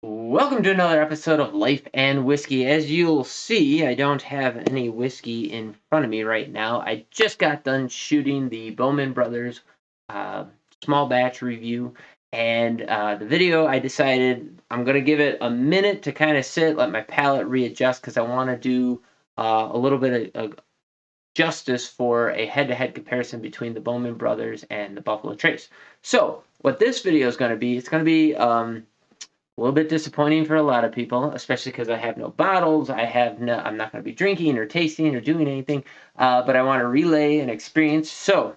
Welcome to another episode of Life and Whiskey. As you'll see, I don't have any whiskey in front of me right now. I just got done shooting the Bowman Brothers uh, small batch review, and the video I decided I'm going to give it a minute to kind of sit, let my palate readjust, because I want to do a little bit of justice for a head-to-head comparison between the Bowman Brothers and the Buffalo Trace. So, what this video is going to be, it's going to be a little bit disappointing for a lot of people, especially because I have no bottles. I'm not going to be drinking or tasting or doing anything, but I want to relay an experience. So,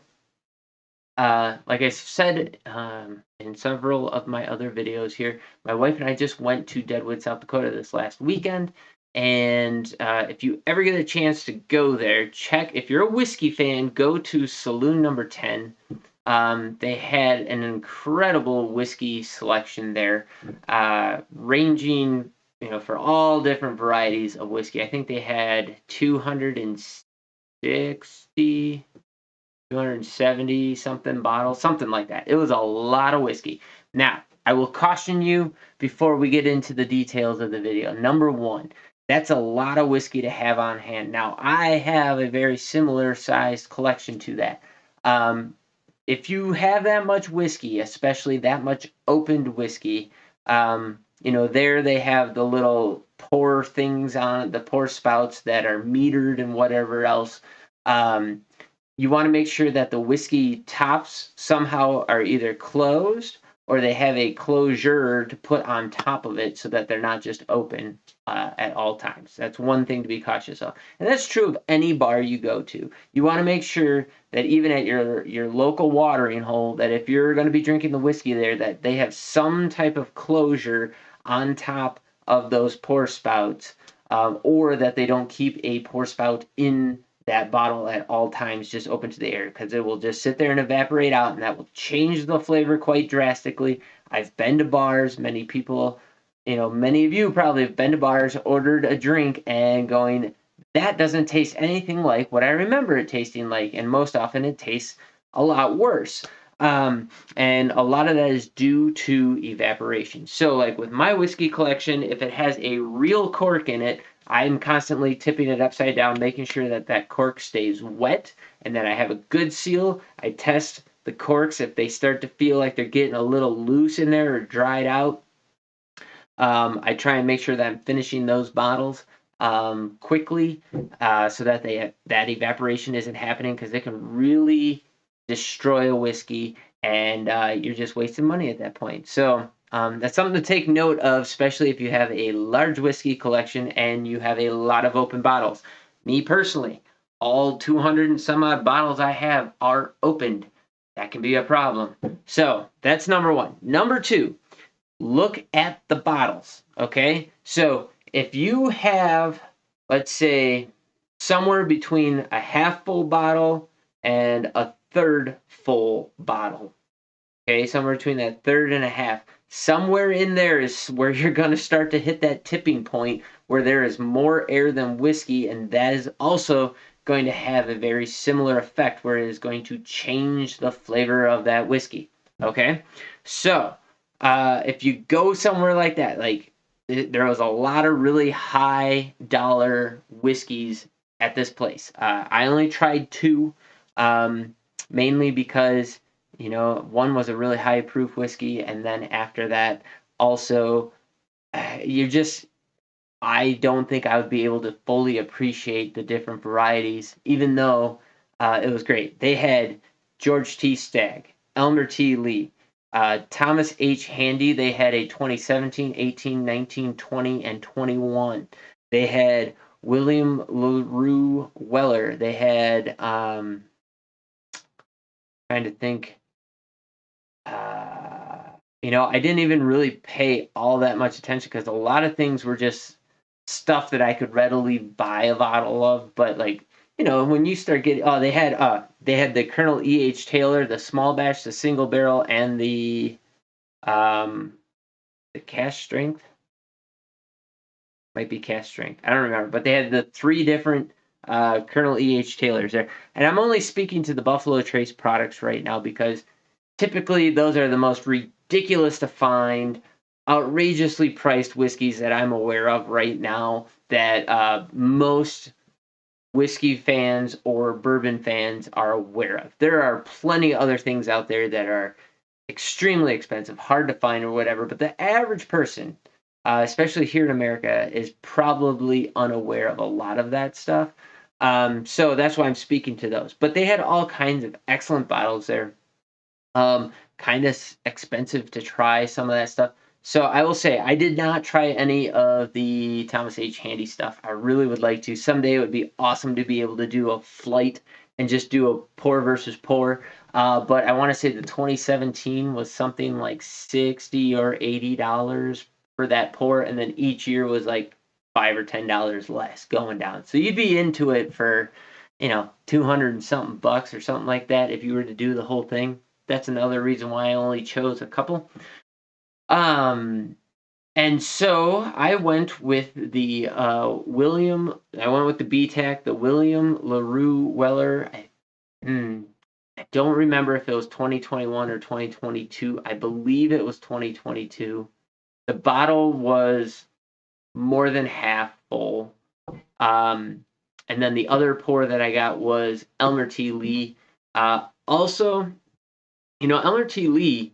like I said in several of my other videos here, my wife and I just went to Deadwood, South Dakota this last weekend. And if you ever get a chance to go there, check, if you're a whiskey fan, go to Saloon number 10. They had an incredible whiskey selection there, ranging, for all different varieties of whiskey. I think they had 270 something bottles, something like that. It was a lot of whiskey. Now, I will caution you before we get into the details of the video. Number one, that's a lot of whiskey to have on hand. Now, I have a very similar sized collection to that. If you have that much whiskey, especially that much opened whiskey, there they have the little pour things on it, the pour spouts that are metered and whatever else. You want to make sure that the whiskey tops somehow are either closed or they have a closure to put on top of it so that they're not just open at all times. That's one thing to be cautious of. And that's true of any bar you go to. You want to make sure that even at your local watering hole, that if you're going to be drinking the whiskey there, that they have some type of closure on top of those pour spouts, or that they don't keep a pour spout in that bottle at all times just open to the air, because it will just sit there and evaporate out, and that will change the flavor quite drastically. I've been to bars, many people, many of you probably have been to bars, ordered a drink and going, that doesn't taste anything like what I remember it tasting like, and most often it tastes a lot worse. And a lot of that is due to evaporation. So like with my whiskey collection, if it has a real cork in it, I'm constantly tipping it upside down, making sure that that cork stays wet, and then I have a good seal. I test the corks. If they start to feel like they're getting a little loose in there or dried out, I try and make sure that I'm finishing those bottles quickly, so that that evaporation isn't happening, because it can really destroy a whiskey, and you're just wasting money at that point. So that's something to take note of, especially if you have a large whiskey collection and you have a lot of open bottles. Me personally, all 200 and some odd bottles I have are opened. That can be a problem. So that's number one. Number two, look at the bottles, okay? So if you have, let's say, somewhere between a half full bottle and a third full bottle, okay, somewhere between that third and a half, somewhere in there is where you're going to start to hit that tipping point where there is more air than whiskey, and that is also going to have a very similar effect where it is going to change the flavor of that whiskey, okay? So if you go somewhere like that, like there was a lot of really high dollar whiskeys at this place. I only tried two, mainly because one was a really high proof whiskey, and then after that, also, I don't think I would be able to fully appreciate the different varieties, even though it was great. They had George T. Stagg, Elmer T. Lee, Thomas H. Handy. They had a 2017, 18, 19, 20, and 21. They had William Larue Weller. They had, trying to think, I didn't even really pay all that much attention because a lot of things were just stuff that I could readily buy a bottle of. But like, when you start getting, they had the Colonel E.H. Taylor, the small batch, the single barrel, and the cask strength. Might be cask strength. I don't remember, but they had the three different Colonel E.H. Taylors there. And I'm only speaking to the Buffalo Trace products right now because typically those are the most ridiculous to find. outrageously priced whiskeys that I'm aware of right now that most whiskey fans or bourbon fans are aware of. There are plenty of other things out there that are extremely expensive, hard to find or whatever, but the average person, especially here in America, is probably unaware of a lot of that stuff. So that's why I'm speaking to those. But they had all kinds of excellent bottles there. Kind of expensive to try some of that stuff. So I will say I did not try any of the Thomas H. Handy stuff. I really would like to. Someday it would be awesome to be able to do a flight and just do a pour versus pour. But I want to say the 2017 was something like $60 or $80 for that pour, and then each year was like $5 or $10 less going down. So you'd be into it for, 200 and something bucks or something like that if you were to do the whole thing. That's another reason why I only chose a couple. And so I went with the I went with the BTAC, the William Larue Weller. I don't remember if it was 2021 or 2022. I believe it was 2022. The bottle was more than half full. And then the other pour that I got was Elmer T. Lee. Also, Elmer T. Lee,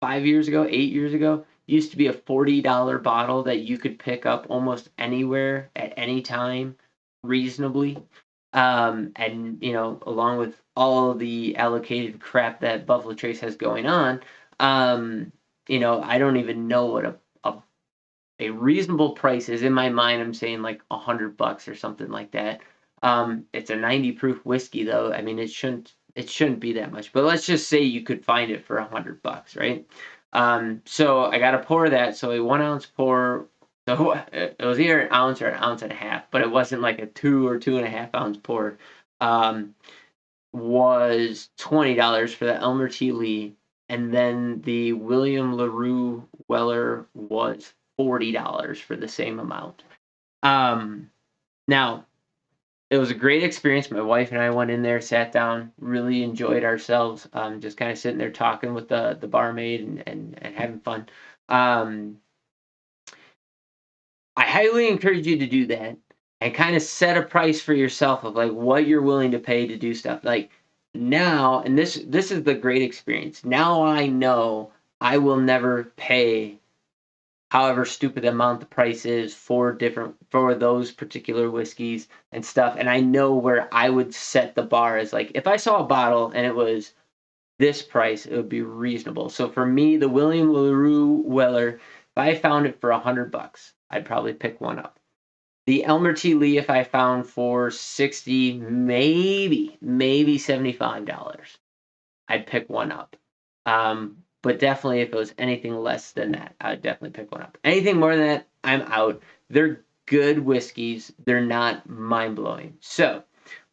5 years ago, 8 years ago, used to be a $40 bottle that you could pick up almost anywhere at any time reasonably. And, along with all the allocated crap that Buffalo Trace has going on, I don't even know what a reasonable price is. In my mind, I'm saying like $100 or something like that. It's a 90 proof whiskey though. I mean, it shouldn't be that much, but let's just say you could find it for $100, right? So I got a pour of that. So a 1 ounce pour. So it was either an ounce or an ounce and a half, but it wasn't like a 2 or 2.5 ounce pour. Was $20 for the Elmer T. Lee, and then the William Larue Weller was $40 for the same amount. Now, it was a great experience. My wife and I went in there, sat down, really enjoyed ourselves, just kind of sitting there talking with the barmaid and having fun. I highly encourage you to do that and kind of set a price for yourself of like what you're willing to pay to do stuff. Like now, and this is the great experience. Now I know I will never pay however stupid amount the price is for those particular whiskeys and stuff. And I know where I would set the bar as like if I saw a bottle and it was this price, it would be reasonable. So for me, the William Larue Weller, if I found it for $100, I'd probably pick one up. The Elmer T. Lee, if I found for 60, maybe $75, I'd pick one up. But definitely, if it was anything less than that, I'd definitely pick one up. Anything more than that, I'm out. They're good whiskeys. They're not mind-blowing. So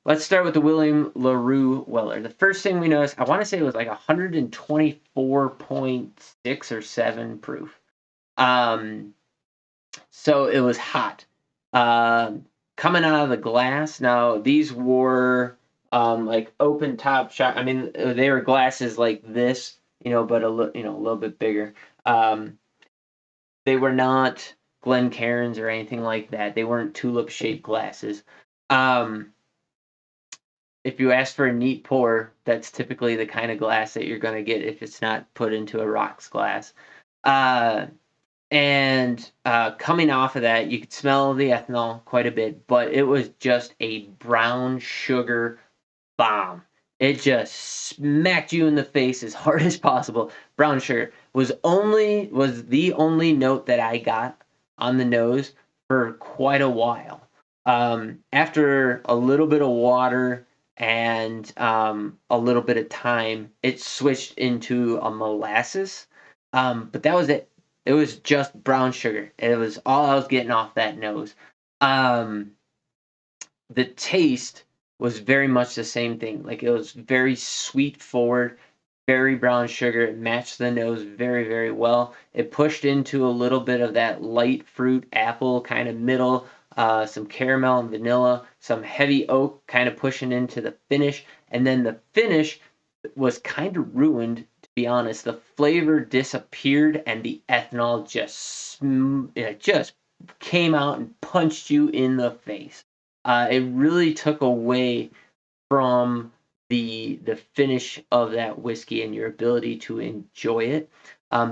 let's start with the William Larue Weller. The first thing we noticed, I want to say it was like 124.6 or 7 proof. So it was hot. Coming out of the glass. Now, these were like open top shot. I mean, they were glasses like this, but a little bit bigger. They were not Glencairns or anything like that. They weren't tulip shaped glasses. If you ask for a neat pour, that's typically the kind of glass that you're going to get if it's not put into a rocks glass. And coming off of that, you could smell the ethanol quite a bit, but it was just a brown sugar bomb. It just smacked you in the face as hard as possible. Brown sugar was the only note that I got on the nose for quite a while. After a little bit of water and a little bit of time, it switched into a molasses. But that was it. It was just brown sugar. It was all I was getting off that nose. The taste was very much the same thing. Like it was very sweet forward, very brown sugar. It matched the nose very, very well. It pushed into a little bit of that light fruit, apple kind of middle, some caramel and vanilla, some heavy oak kind of pushing into the finish. And then the finish was kind of ruined be honest, the flavor disappeared and the ethanol it just came out and punched you in the face. It really took away from the finish of that whiskey and your ability to enjoy it.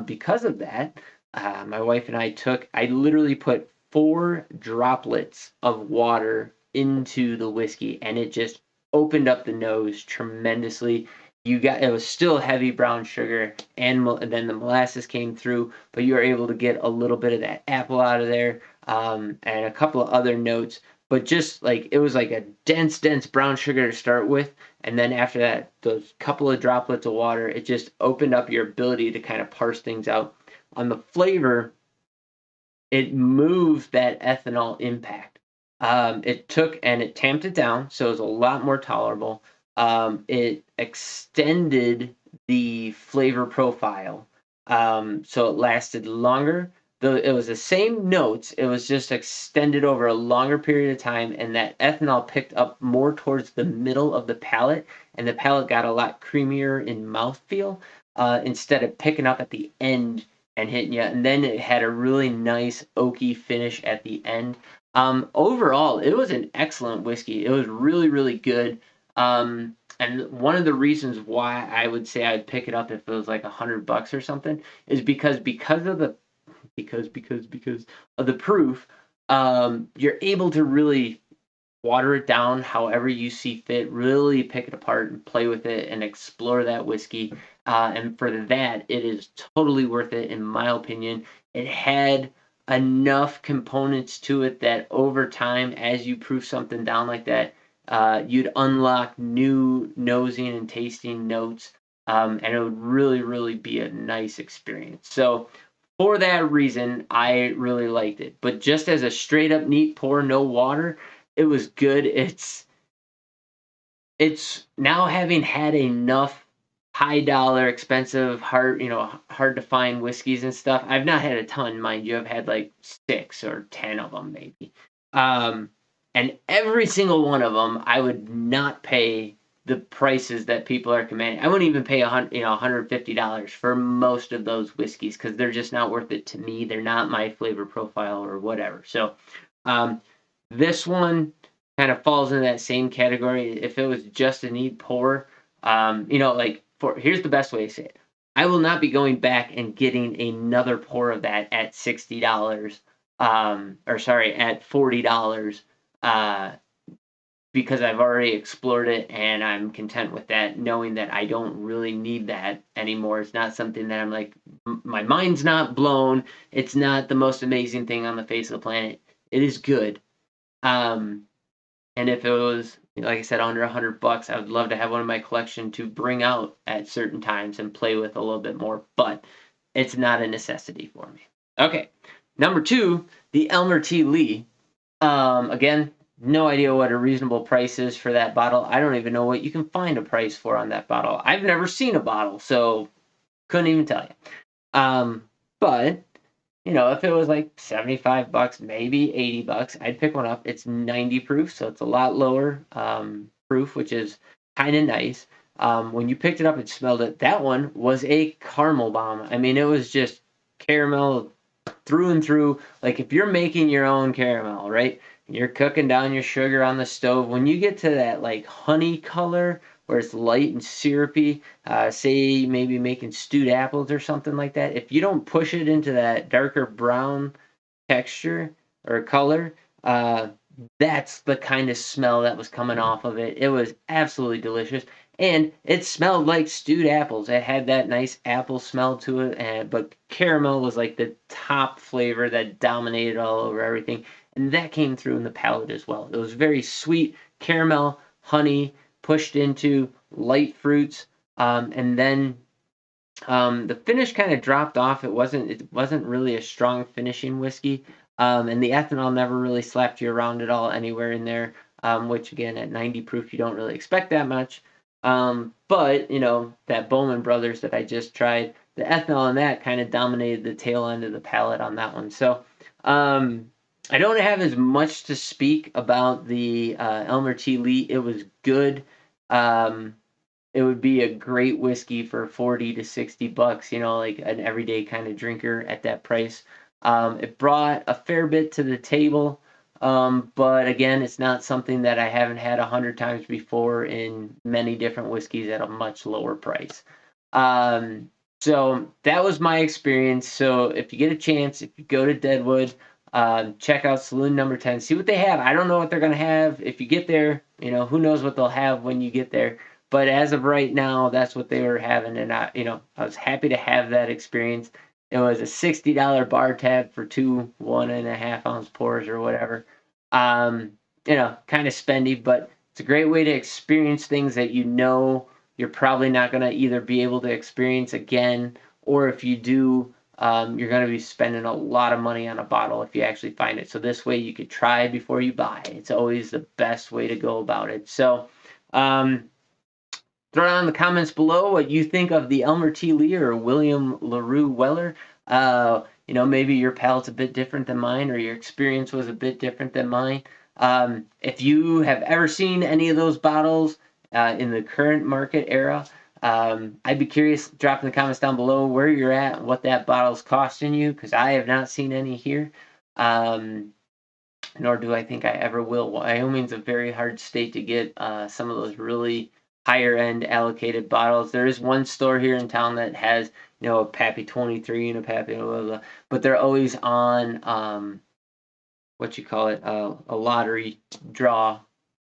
Because of that, my wife and I literally put 4 droplets of water into the whiskey, and it just opened up the nose tremendously. It was still heavy brown sugar, and then the molasses came through, but you were able to get a little bit of that apple out of there, and a couple of other notes. But just like it was like a dense brown sugar to start with, and then after that, those couple of droplets of water, it just opened up your ability to kind of parse things out. On the flavor, it moved that ethanol impact. It took and it tamped it down, so it was a lot more tolerable. It extended the flavor profile, so it lasted longer. Though it was the same notes, it was just extended over a longer period of time, and that ethanol picked up more towards the middle of the palate, and the palate got a lot creamier in mouthfeel instead of picking up at the end and hitting you. And then it had a really nice oaky finish at the end. Overall, it was an excellent whiskey. It was really, really good. And one of the reasons why I would say I'd pick it up if it was like $100 or something is because of the because of the proof. You're able to really water it down however you see fit, really pick it apart and play with it and explore that whiskey. And for that, it is totally worth it, in my opinion. It had enough components to it that over time, as you proof something down like that, you'd unlock new nosing and tasting notes, and it would really, really be a nice experience. So, for that reason, I really liked it. But just as a straight up neat pour, no water, it was good. It's now having had enough high dollar, expensive, hard to find whiskeys and stuff. I've not had a ton, mind you. I've had like 6 or 10 of them maybe. Um, and every single one of them, I would not pay the prices that people are commanding. I wouldn't even pay $150 for most of those whiskeys because they're just not worth it to me. They're not my flavor profile or whatever. So, um, this one kind of falls in that same category. If it was just a neat pour, like here's the best way to say it. I will not be going back and getting another pour of that at $60, or sorry, at $40, uh, because I've already explored it and I'm content with that, knowing that I don't really need that anymore. It's not something that I'm like, my mind's not blown. It's not the most amazing thing on the face of the planet. It is good. Um, and if it was, like I said, under $100, I would love to have one in my collection to bring out at certain times and play with a little bit more, but it's not a necessity for me. Okay, number 2, the Elmer T. Lee. Again, no idea what a reasonable price is for that bottle. I don't even know what you can find a price for on that bottle. I've never seen a bottle, so couldn't even tell you. But if it was like $75, maybe $80, I'd pick one up. It's 90 proof, so it's a lot lower proof, which is kind of nice. When you picked it up and smelled it, that one was a caramel bomb. I mean, it was just caramel through and through. Like if you're making your own caramel, right? And you're cooking down your sugar on the stove. When you get to that like honey color where it's light and syrupy, say maybe making stewed apples or something like that, if you don't push it into that darker brown texture or color, that's the kind of smell that was coming off of it. It was absolutely delicious. And it smelled like stewed apples. It had that nice apple smell to it, but caramel was like the top flavor that dominated all over everything. And that came through in the palate as well. It was very sweet caramel, honey, pushed into light fruits, and then the finish kind of dropped off. It wasn't really a strong finishing whiskey, and the ethanol never really slapped you around at all anywhere in there. Which again, at 90 proof, you don't really expect that much. But that Bowman Brothers that I just tried, the ethanol in that kind of dominated the tail end of the palate on that one. So I don't have as much to speak about the Elmer T. Lee. It was good. Um, it would be a great whiskey for 40 to 60 bucks, you know, like an everyday kind of drinker at that price. It brought a fair bit to the table, but again, it's not something that I haven't had 100 times before in many different whiskeys at a much lower price. Um, so that was my experience. So if you get a chance, if you go to Deadwood, check out Saloon number 10. See what they have. I don't know what they're going to have. If you get there, you know, who knows what they'll have when you get there. But as of right now, that's what they were having. And I was happy to have that experience. It was a $60 bar tab for two 1.5 ounce pours or whatever. Um, kind of spendy, but it's a great way to experience things that you know you're probably not going to either be able to experience again, or if you do, you're going to be spending a lot of money on a bottle if you actually find it. So this way you could try before you buy. It's always the best way to go about it. So throw down in the comments below what you think of the Elmer T. Lee or William Larue Weller. Maybe your palate's a bit different than mine, or your experience was a bit different than mine. If you have ever seen any of those bottles in the current market era, I'd be curious. Drop in the comments down below where you're at, what that bottle's costing you, because I have not seen any here. Nor do I think I ever will. Wyoming's a very hard state to get some of those really higher end allocated bottles. There is one store here in town that has, a Pappy 23 and a Pappy, blah, blah, blah, but they're always on what you call it, a lottery draw.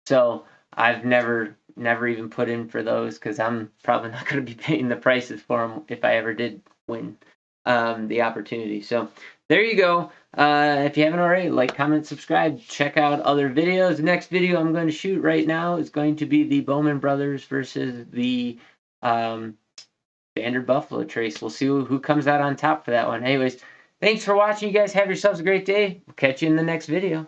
So I've never even put in for those because I'm probably not going to be paying the prices for them if I ever did win the opportunity. So there you go. If you haven't already, like, comment, subscribe, check out other videos. The next video I'm going to shoot right now is going to be the Bowman Brothers versus the Standard Buffalo Trace. We'll see who comes out on top for that one. Anyways, thanks for watching, you guys. Have yourselves a great day. We'll catch you in the next video.